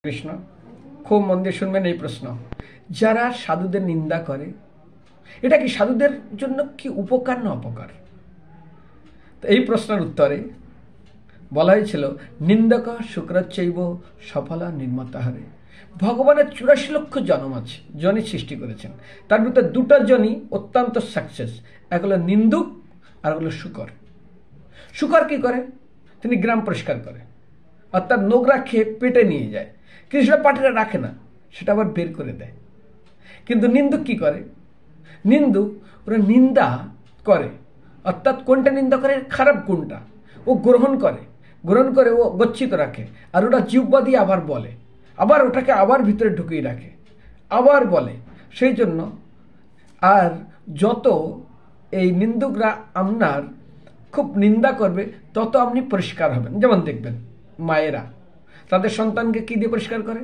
কৃষ্ণ, খুব মন দিয়ে শুনবেন এই প্রশ্ন। যারা সাধুদের নিন্দা করে, এটা কি সাধুদের জন্য কি উপকার না অপকার? তো এই প্রশ্নের উত্তরে বলা হয়েছিল, নিন্দক শুক্রচৈব সফলা নির্মতাহারে। ভগবানের 84 লক্ষ জন্ম আছে, জনি সৃষ্টি করেছেন। তার ভিতরে দুটো জনি অত্যন্ত সাকসেস, এক হলো নিন্দুক আর হলো শুকর। শুকর কি করে? তিনি গ্রাম পরিষ্কার করে, অর্থাৎ নোংরা খেয়ে পেটে নিয়ে যায়, কিন্তু সেটা পাটিটা রাখে না, সেটা আবার বের করে দেয়। কিন্তু নিন্দুক কি করে? নিন্দুক ওরা নিন্দা করে, অর্থাৎ কোনটা নিন্দা করে? খারাপ গুণটা ও গ্রহণ করে ও গচ্ছিত রাখে, আর ওটা জিহ্বা দিয়ে আবার বলে, আবার ওটাকে আবার ভিতরে ঢুকিয়ে রাখে, আবার বলে। সেই জন্য আর যত এই নিন্দুকরা আপনার খুব নিন্দা করবে, তত আপনি পরিষ্কার হবেন। যেমন দেখবেন মায়েরা তাদের সন্তানকে কি দিয়ে পরিষ্কার করে?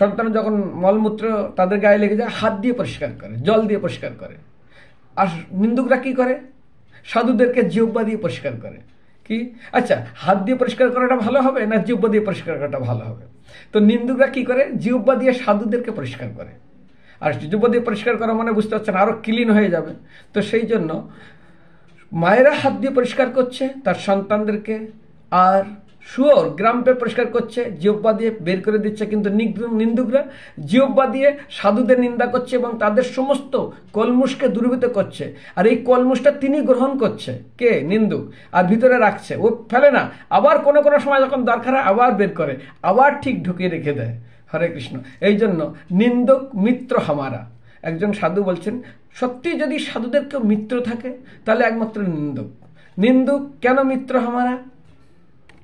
সন্তান যখন মলমূত্র তাদের গায়ে লেগে যায়, হাত দিয়ে পরিষ্কার করে, জল দিয়ে পরিষ্কার করে। আর নিন্দুকরা কি করে? সাধুদেরকে জিহ্বা দিয়ে পরিষ্কার করে। কি আচ্ছা, হাত দিয়ে পরিষ্কার করাটা ভালো হবে না জিহ্বা দিয়ে পরিষ্কার করাটা ভালো হবে? তো নিন্দুকরা কি করে? জিহ্বা দিয়ে সাধুদেরকে পরিষ্কার করে। আর জিহ্বা দিয়ে পরিষ্কার করা মানে বুঝতে পারছেন আরো ক্লিন হয়ে যাবে। তো সেই জন্য মায়েরা হাত দিয়ে পরিষ্কার করছে তার সন্তানদেরকে, আর শুয়োর গ্রামে পরিষ্কার করছে, জিহ্বা দিয়ে বের করে দিচ্ছে। কিন্তু নিন্দুকরা জিহ্বা দিয়ে সাধুদের নিন্দা করছে এবং তাদের সমস্ত কলমুষকে দূরীভূত করছে। আর এই কলমুষটা তিনি গ্রহণ করছে, কে? নিন্দুক, আর ভিতরে রাখছে, ও ফেলে না। আবার কোনো কোনো সময় যখন দরকার হয় আবার বের করে, আবার ঠিক ঢুকিয়ে রেখে দেয়। হরে কৃষ্ণ। এই জন্য নিন্দুক মিত্র হামারা। একজন সাধু বলছেন, সত্যি যদি সাধুদের কেউ মিত্র থাকে তাহলে একমাত্র নিন্দুক। নিন্দুক কেন মিত্র হামারা?